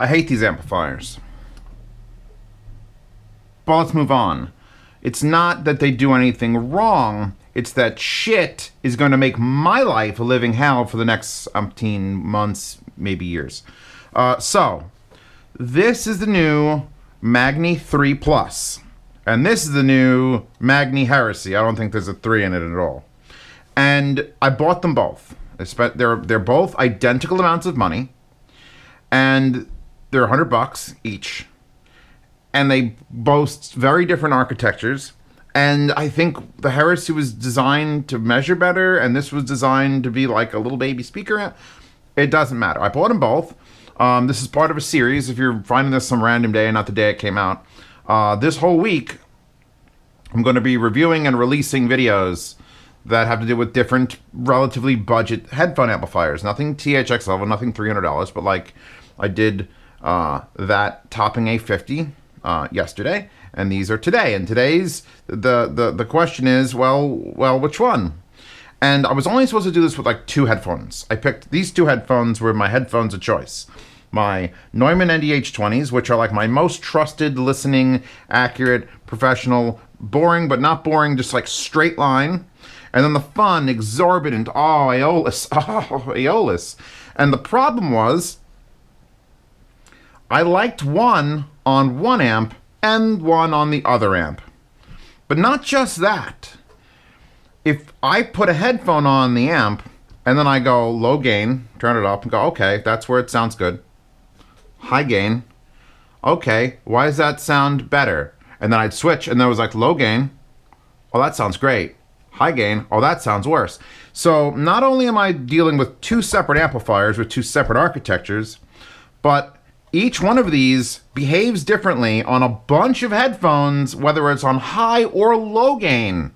I hate these amplifiers. But let's move on. It's not that they do anything wrong. It's that Schiit is going to make my life a living hell for the next umpteen months, maybe years. So, this is the new Magni 3 Plus. And this is the new Magni Heresy. I don't think there's a 3 in it at all. And I bought them both. They're both identical amounts of money. And they're $100 each. And they boast very different architectures. And I think the Heresy was designed to measure better, and this was designed to be like a little baby speaker. It doesn't matter. I bought them both. This is part of a series. If you're finding this some random day and not the day it came out. This whole week, I'm going to be reviewing and releasing videos that have to do with different relatively budget headphone amplifiers. Nothing THX level, nothing $300, but like I did that topping a 50 yesterday, and these are today. And today's the question is, well, which one? And I was only supposed to do this with like 2 headphones. I picked these 2 headphones were my headphones of choice. My Neumann NDH20s, which are like my most trusted, listening, accurate, professional, boring but not boring, just like straight line. And then the fun, exorbitant, Aeolus. And the problem was, I liked one on one amp and one on the other amp. But not just that. If I put a headphone on the amp, and then I go low gain, turn it up, and go, okay, that's where it sounds good. High gain. Okay, why does that sound better? And then I'd switch, and then it was like low gain. Oh, that sounds great. High gain. Oh, that sounds worse. So not only am I dealing with 2 separate amplifiers with 2 separate architectures, but each one of these behaves differently on a bunch of headphones, whether it's on high or low gain.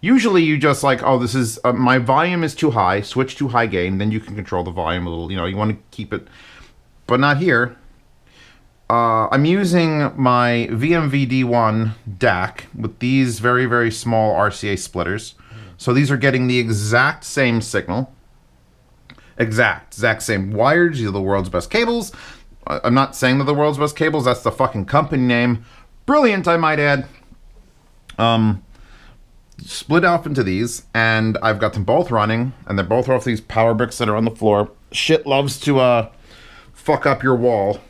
Usually you just like, oh, this is, my volume is too high, switch to high gain, then you can control the volume a little, you want to keep it, but not here. I'm using my VMVD1 DAC with these very, very small RCA splitters. So these are getting the exact same signal. Exact same wires. These are the world's best cables. I'm not saying they're the world's best cables. That's the fucking company name. Brilliant, I might add. Split off into these, and I've got them both running, and they're both off these power bricks that are on the floor. Shit loves to fuck up your wall.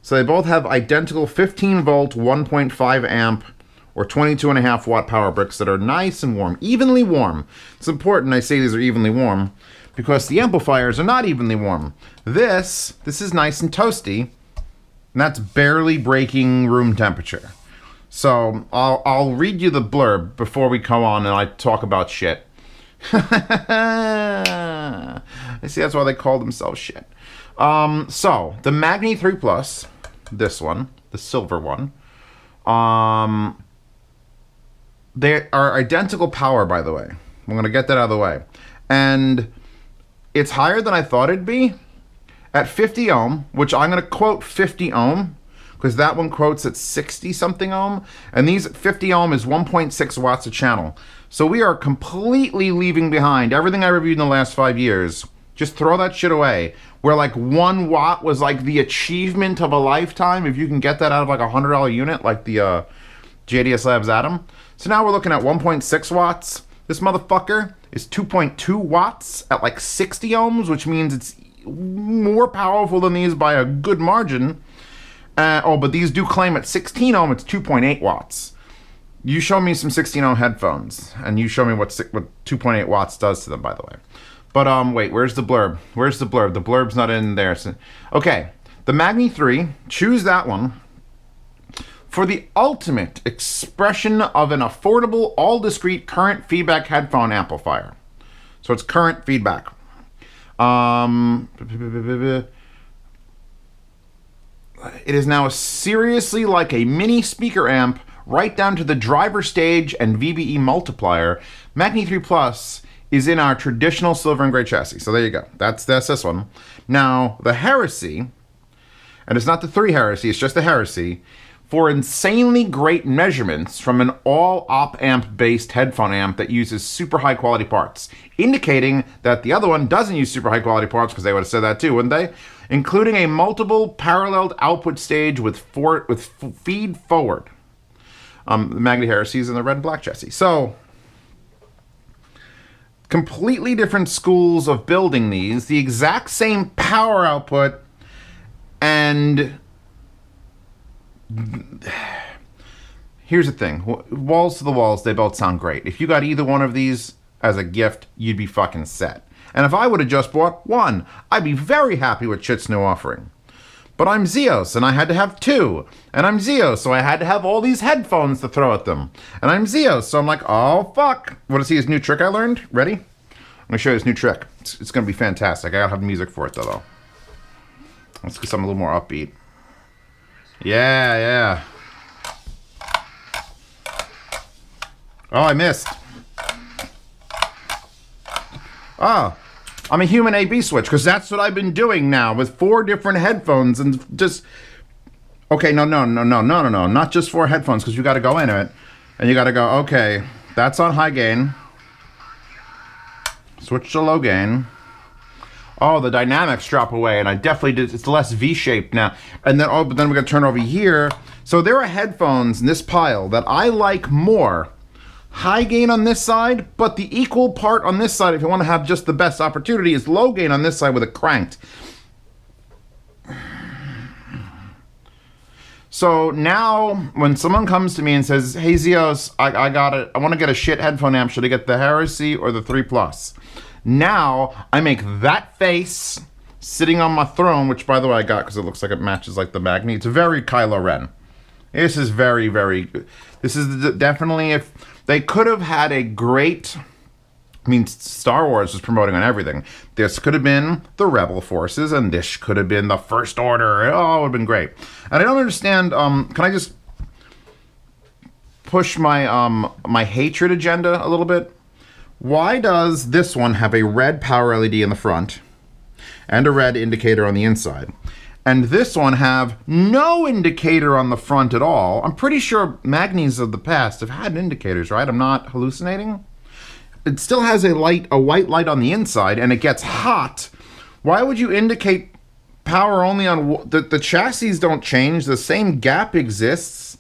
So they both have identical 15 volt, 1.5 amp, or 22.5 watt power bricks that are nice and warm, evenly warm. It's important I say these are evenly warm, because the amplifiers are not evenly warm. This is nice and toasty, and that's barely breaking room temperature. So I'll read you the blurb before we come on and I talk about shit. I see that's why they call themselves shit. So the Magni 3 Plus, this one, the silver one, they are identical power, by the way. I'm going to get that out of the way. And it's higher than I thought it'd be. At 50 ohm, which I'm going to quote 50 ohm, because that one quotes at 60 something ohm, and these at 50 ohm is 1.6 watts a channel. So we are completely leaving behind everything I reviewed in the last 5 years. Just throw that shit away. Where like 1 watt was like the achievement of a lifetime, if you can get that out of like a $100 unit, like the JDS Labs Atom. So now we're looking at 1.6 watts. This motherfucker is 2.2 watts at like 60 ohms, which means it's more powerful than these by a good margin. But these do claim at 16 ohm, it's 2.8 watts. You show me some 16 ohm headphones, and you show me what 2.8 watts does to them, by the way. But wait, where's the blurb? Where's the blurb? The blurb's not in there. So, okay, the Magni 3, choose that one for the ultimate expression of an affordable, all-discrete current feedback headphone amplifier. So it's current feedback. It is now seriously like a mini speaker amp, right down to the driver stage and VBE multiplier. Magni 3 Plus is in our traditional silver and gray chassis. So there you go. That's this one. Now, the Heresy, and it's not the 3 Heresy, it's just the Heresy, for insanely great measurements from an all op-amp based headphone amp that uses super high quality parts, indicating that the other one doesn't use super high quality parts, because they would have said that too, wouldn't they? Including a multiple paralleled output stage with feed forward. The Magni Heresy is in the red and black chassis. So, completely different schools of building these, the exact same power output, and here's the thing. Walls to the walls, they both sound great. If you got either one of these as a gift, you'd be fucking set. And if I would have just bought one, I'd be very happy with Schiit's new offering. But I'm Zeos, and I had to have two. And I'm Zeos, so I had to have all these headphones to throw at them. And I'm Zeos, so I'm like, oh, fuck. Want to see his new trick I learned? Ready? I'm going to show you this new trick. It's going to be fantastic. I got to have music for it, though. Let's get something a little more upbeat. Yeah. Oh, I missed. Oh. I'm a human A-B switch, because that's what I've been doing now with 4 different headphones and just... Okay, no, not just 4 headphones, because you got to go into it, and you got to go, okay, that's on high gain. Switch to low gain. Oh, the dynamics drop away, and I definitely did, it's less V-shaped now. And then, but then we're going to turn over here. So there are headphones in this pile that I like more. High gain on this side, but the equal part on this side, if you want to have just the best opportunity, is low gain on this side with it cranked. So now, when someone comes to me and says, hey Zeos, I want to get a Schiit headphone amp, should I get the Heresy or the 3 Plus? Now, I make that face sitting on my throne, which by the way I got because it looks like it matches like the Magni. It's very Kylo Ren. This is very, very good. This is definitely, if they could have had a great, I mean, Star Wars was promoting on everything. This could have been the Rebel Forces, and this could have been the First Order. Oh, it would have been great. And I don't understand, can I just push my, my hatred agenda a little bit? Why does this one have a red power LED in the front and a red indicator on the inside? And this one have no indicator on the front at all. I'm pretty sure Magnis of the past have had indicators, right? I'm not hallucinating. It still has a white light on the inside, and it gets hot. Why would you indicate power only on... The chassis don't change. The same gap exists.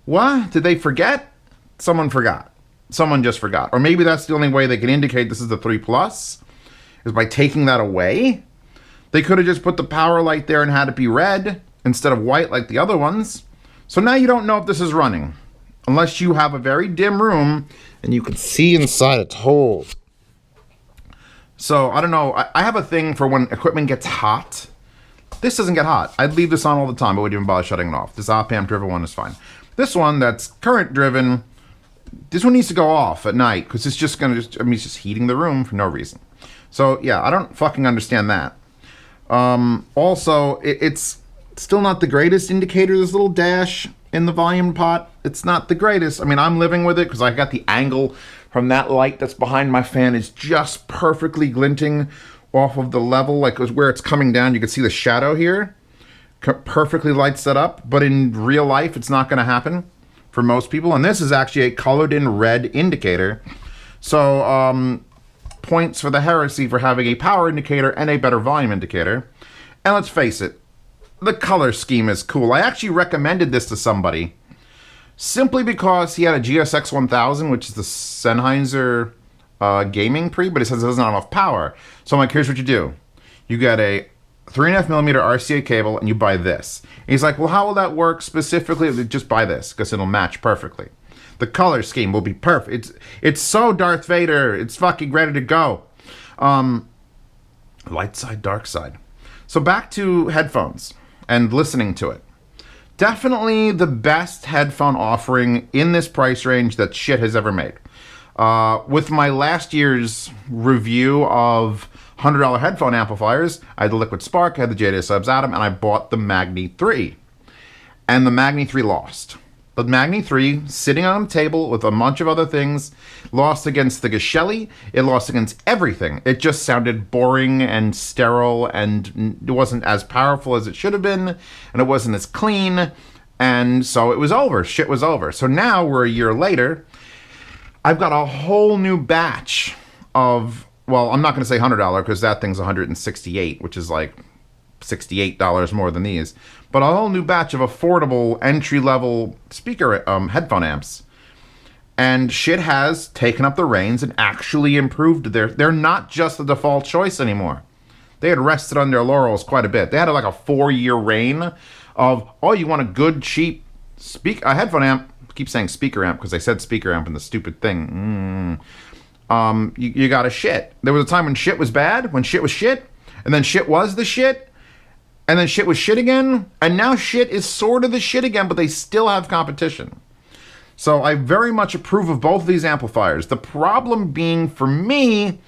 What? Did they forget? Someone forgot. Someone just forgot. Or maybe that's the only way they can indicate this is the 3 Plus, is by taking that away. They could have just put the power light there and had it be red instead of white like the other ones. So now you don't know if this is running. Unless you have a very dim room and you can see inside its holes. So, I don't know. I have a thing for when equipment gets hot. This doesn't get hot. I'd leave this on all the time. I wouldn't even bother shutting it off. This op-amp driven one is fine. This one that's current driven, this one needs to go off at night because it's just going to, it's just heating the room for no reason. So, yeah, I don't fucking understand that. Also, it's still not the greatest indicator, this little dash in the volume pot. It's not the greatest. I mean, I'm living with it because I got the angle from that light that's behind my fan is just perfectly glinting off of the level, like where it's coming down. You can see the shadow here. Perfectly lights that up, but in real life, it's not going to happen for most people. And this is actually a colored in red indicator. So, points for the Heresy for having a power indicator and a better volume indicator. And let's face it, the color scheme is cool. I actually recommended this to somebody simply because he had a GSX 1000, which is the Sennheiser gaming pre, but it says it doesn't have enough power. So I'm like, here's what you do. You get a 3.5mm RCA cable and you buy this. And he's like, well, how will that work specifically? Just buy this because it'll match perfectly. The color scheme will be perfect. It's so Darth Vader. It's fucking ready to go. Light side, dark side. So back to headphones and listening to it. Definitely the best headphone offering in this price range that Schiit has ever made. With my last year's review of $100 headphone amplifiers, I had the Liquid Spark, I had the JD Subs Atom, and I bought the Magni 3. And the Magni 3 lost. The Magni 3, sitting on a table with a bunch of other things, lost against the Geshelli. It lost against everything. It just sounded boring and sterile, and it wasn't as powerful as it should have been, and it wasn't as clean. And so it was over. Shit was over. So now we're a year later. I've got a whole new batch of, well, I'm not going to say $100 because that thing's $168, which is like $68 more than these. But a whole new batch of affordable entry-level speaker headphone amps. And Schiit has taken up the reins and actually improved they're not just the default choice anymore. They had rested on their laurels quite a bit. They had like a 4-year reign of, oh, you want a good, cheap headphone amp. I keep saying speaker amp because I said speaker amp in the stupid thing. You got a Schiit. There was a time when Schiit was bad, when Schiit was shit, and then Schiit was the shit, and then Schiit was shit again, and now Schiit is sort of the shit again, but they still have competition. So I very much approve of both of these amplifiers. The problem being for me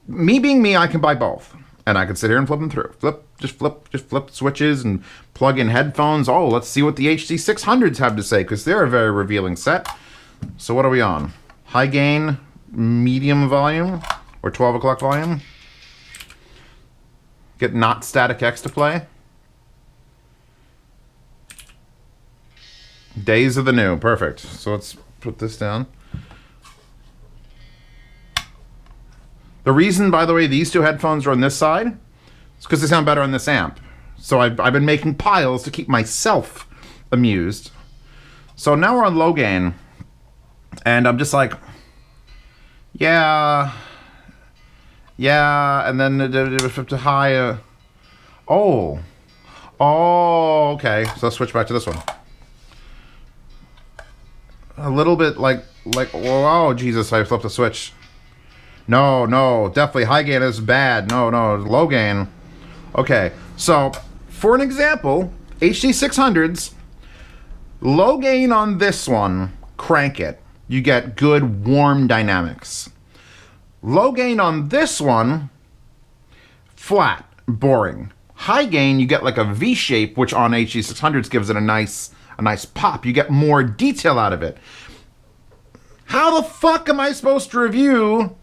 being me, I can buy both. And I can sit here and flip them through. Just flip switches and plug in headphones. Oh, let's see what the HD600s have to say, because they're a very revealing set. So what are we on? High gain, medium volume, or 12 o'clock volume? Get not static X to play. Days of the New, perfect. So let's put this down. The reason, by the way, these two headphones are on this side is because they sound better on this amp. So I've been making piles to keep myself amused. So now we're on low gain, and I'm just like, yeah, and then to high. Oh, okay. So let's switch back to this one. A little bit like, oh, Jesus, I flipped the switch. No, definitely high gain is bad. No, low gain. Okay, so for an example, HD600s, low gain on this one, crank it. You get good warm dynamics. Low gain on this one, flat, boring. High gain, you get like a V shape, which on HD600s gives it a nice pop. You get more detail out of it. How the fuck am I supposed to review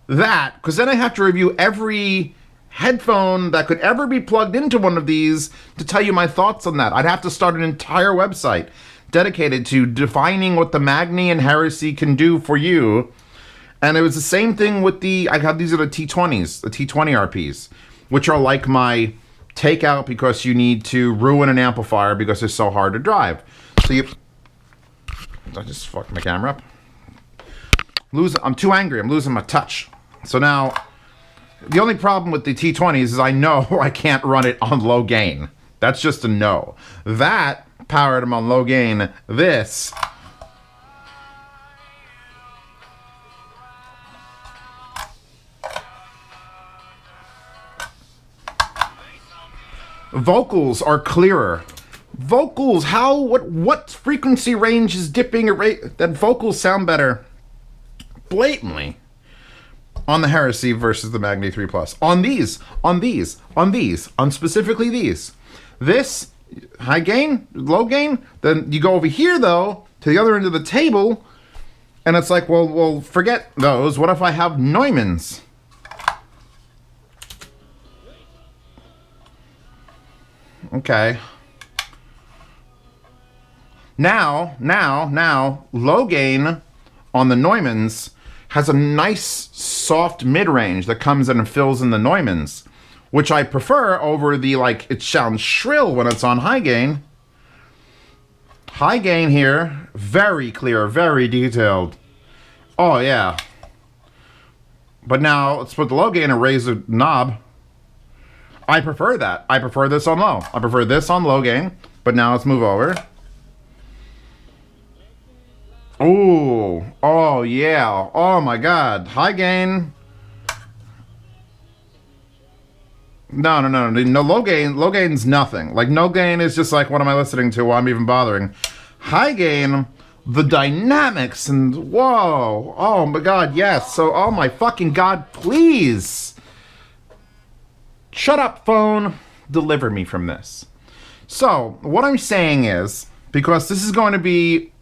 that? Because then I have to review every headphone that could ever be plugged into one of these to tell you my thoughts on that. I'd have to start an entire website dedicated to defining what the Magni and Heresy can do for you. And it was the same thing with these are the T20s, the T20 RPs, which are like my takeout because you need to ruin an amplifier because they're so hard to drive. So I just fucked my camera up. I'm too angry. I'm losing my touch. So now, the only problem with the T20s is I know I can't run it on low gain. That's just a no. That powered them on low gain. This. Vocals are clearer. Vocals, what frequency range is dipping that vocals sound better blatantly on the Heresy versus the Magni 3 Plus. On specifically these. This, high gain, low gain, then you go over here though, to the other end of the table, and it's like, well, forget those. What if I have Neumanns? Okay. Now, low gain on the Neumanns has a nice soft mid-range that comes in and fills in the Neumanns, which I prefer over the, like, it sounds shrill when it's on high gain. High gain here, very clear, very detailed. Oh, yeah. But now, let's put the low gain and raise the knob. I prefer that. I prefer this on low. I prefer this on low gain, but now let's move over. Ooh, oh yeah, oh my god, high gain. No, low gain's nothing. Like, no gain is just like, what am I listening to while I'm even bothering? High gain, the dynamics and whoa, oh my god, yes. So, oh my fucking god, please. Shut up, phone, deliver me from this. So, what I'm saying is, because this is going to be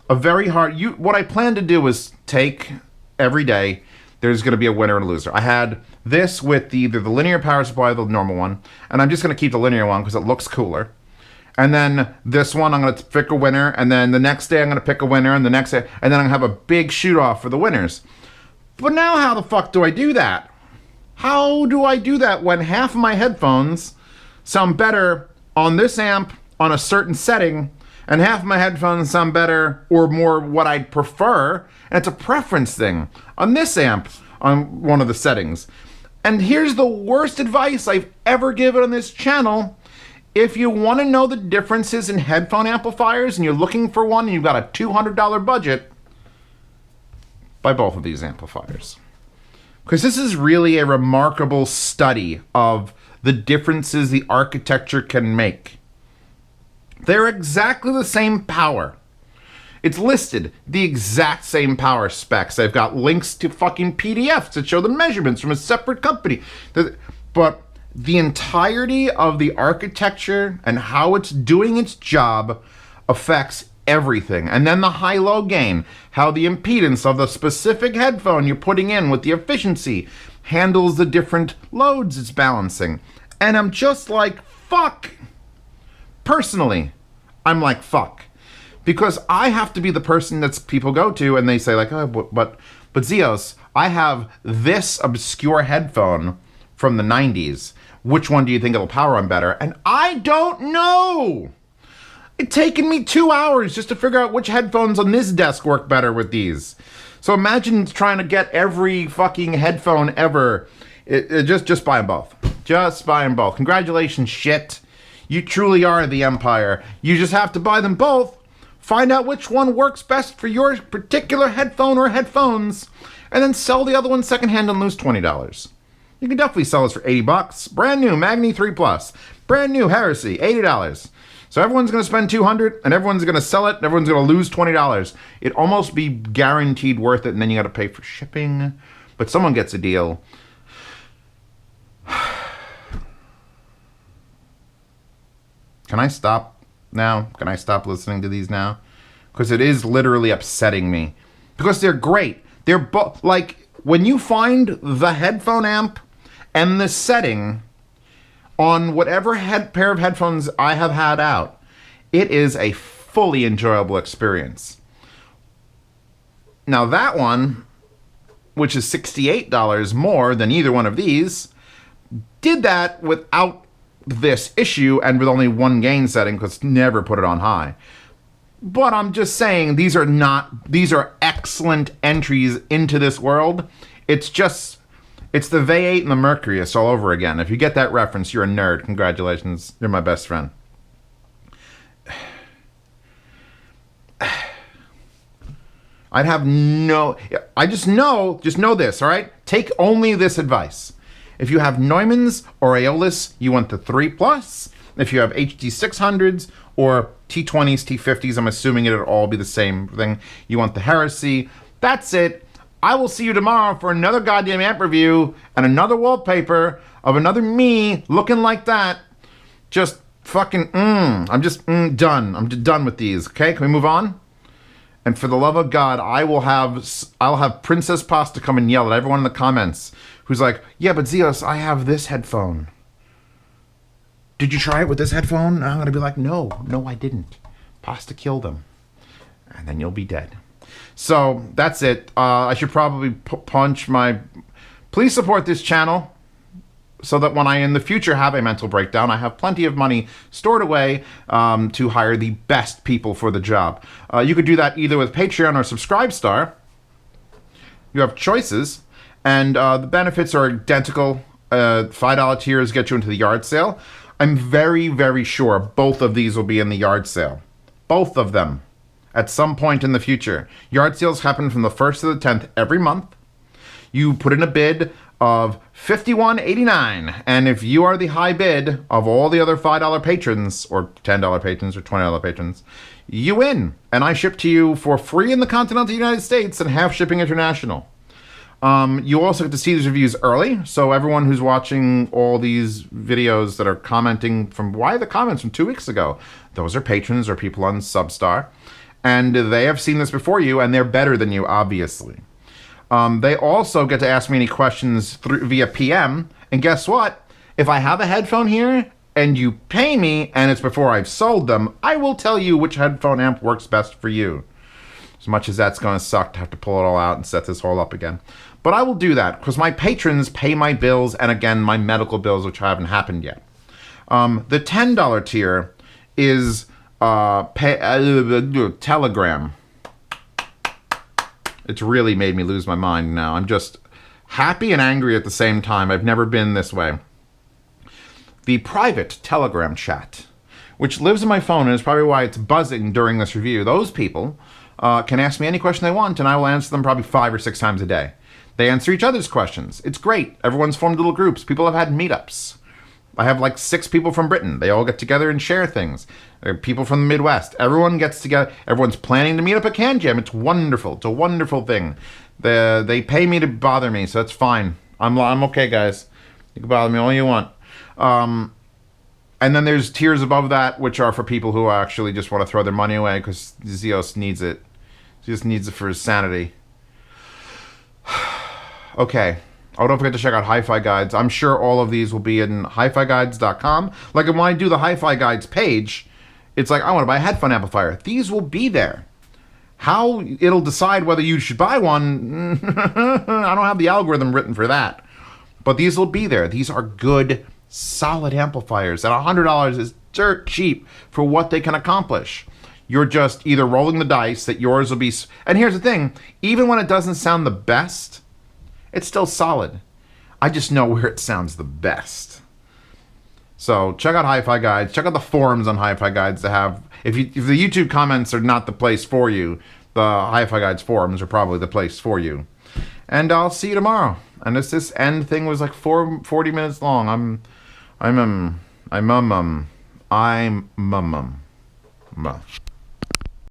a very hard, what I plan to do is take every day, there's going to be a winner and a loser. I had this with either the linear power supply or the normal one, and I'm just going to keep the linear one because it looks cooler. And then this one, I'm going to pick a winner. And then the next day, I'm going to pick a winner. And the next day, and then I'm going to have a big shoot-off for the winners. But now how the fuck do I do that? How do I do that when half of my headphones sound better on this amp on a certain setting, and half of my headphones sound better or more what I'd prefer, and it's a preference thing, on this amp on one of the settings? And here's the worst advice I've ever given on this channel. If you want to know the differences in headphone amplifiers and you're looking for one and you've got a $200 budget, buy both of these amplifiers. Because this is really a remarkable study of the differences the architecture can make. They're exactly the same power. It's listed the exact same power specs. They've got links to fucking PDFs that show the measurements from a separate company. But the entirety of the architecture and how it's doing its job affects everything. And then the high-low gain, how the impedance of the specific headphone you're putting in with the efficiency handles the different loads it's balancing. And I'm just like, fuck. Personally, I'm like, fuck. Because I have to be the person that people go to and they say like, oh, but Zeos, I have this obscure headphone from the 90s. Which one do you think it'll power on better? And I don't know. It's taken me 2 hours just to figure out which headphones on this desk work better with these. So imagine trying to get every fucking headphone ever. Just buy them both. Just buy them both. Congratulations, Schiit. You truly are the empire. You just have to buy them both. Find out which one works best for your particular headphone or headphones, and then sell the other one secondhand and lose $20. You can definitely sell this for $80. Brand new Magni 3 Plus. Brand new Heresy, $80. So everyone's going to spend $200 and everyone's going to sell it and everyone's going to lose $20. It'd almost be guaranteed worth it, and then you got to pay for shipping. But someone gets a deal. Can I stop now? Can I stop listening to these now? Because it is literally upsetting me. Because they're great. They're both, like, when you find the headphone amp and the setting on whatever pair of headphones I have had out, it is a fully enjoyable experience. Now that one, which is $68 more than either one of these, did that without this issue and with only one gain setting, because never put it on high. But I'm just saying, these are excellent entries into this world. It's the V8 and the Mercurius all over again. If you get that reference, you're a nerd. Congratulations. You're my best friend. just know this, all right? Take only this advice. If you have Neumann's or Aeolus, you want the 3 Plus. If you have HD600s or T20s, T50s, I'm assuming it'll all be the same thing. You want the Heresy. That's it. I will see you tomorrow for another goddamn amp review and another wallpaper of another me looking like that. Just fucking, I'm just done. I'm done with these, okay? Can we move on? And for the love of God, I'll have Princess Pasta come and yell at everyone in the comments who's like, yeah, but Zeos, I have this headphone. Did you try it with this headphone? And I'm going to be like, no, I didn't. Pasta killed them. And then you'll be dead. So that's it. I should probably punch my... Please support this channel so that when I in the future have a mental breakdown, I have plenty of money stored away to hire the best people for the job. You could do that either with Patreon or Subscribestar. You have choices, and the benefits are identical. $5 tiers get you into the yard sale. I'm very, very sure both of these will be in the yard sale. Both of them. At some point in the future. Yard sales happen from the 1st to the 10th every month. You put in a bid of $51.89, and if you are the high bid of all the other $5 patrons, or $10 patrons, or $20 patrons, you win, and I ship to you for free in the continental United States and half shipping international. You also get to see these reviews early, so everyone who's watching all these videos that are commenting from, why the comments from 2 weeks ago? Those are patrons or people on Substar. And they have seen this before you, and they're better than you, obviously. They also get to ask me any questions via PM. And guess what? If I have a headphone here, and you pay me, and it's before I've sold them, I will tell you which headphone amp works best for you. As much as that's going to suck to have to pull it all out and set this all up again. But I will do that, because my patrons pay my bills, and again, my medical bills, which haven't happened yet. The $10 tier is Telegram. It's really made me lose my mind now. I'm just happy and angry at the same time. I've never been this way. The private Telegram chat, which lives in my phone and is probably why it's buzzing during this review. Those people can ask me any question they want, and I will answer them probably 5 or 6 times a day. They answer each other's questions. It's great. Everyone's formed little groups. People have had meetups. I have like 6 people from Britain. They all get together and share things. There are people from the Midwest. Everyone gets together. Everyone's planning to meet up at Can Jam. It's wonderful. It's a wonderful thing. They pay me to bother me, so that's fine. I'm okay, guys. You can bother me all you want. And then there's tiers above that, which are for people who actually just want to throw their money away because Zeos needs it. He just needs it for his sanity. Okay. Oh, don't forget to check out Hi-Fi Guides. I'm sure all of these will be in HiFiGuides.com. Like when I do the Hi-Fi Guides page, it's like, I want to buy a headphone amplifier. These will be there. How it'll decide whether you should buy one, I don't have the algorithm written for that. But these will be there. These are good, solid amplifiers. And $100 is dirt cheap for what they can accomplish. You're just either rolling the dice that yours will be... And here's the thing. Even when it doesn't sound the best, it's still solid. I just know where it sounds the best. So check out Hi-Fi Guides. Check out the forums on Hi-Fi Guides to have... If the YouTube comments are not the place for you, the Hi-Fi Guides forums are probably the place for you. And I'll see you tomorrow. And this end thing was like 40 minutes long. I'm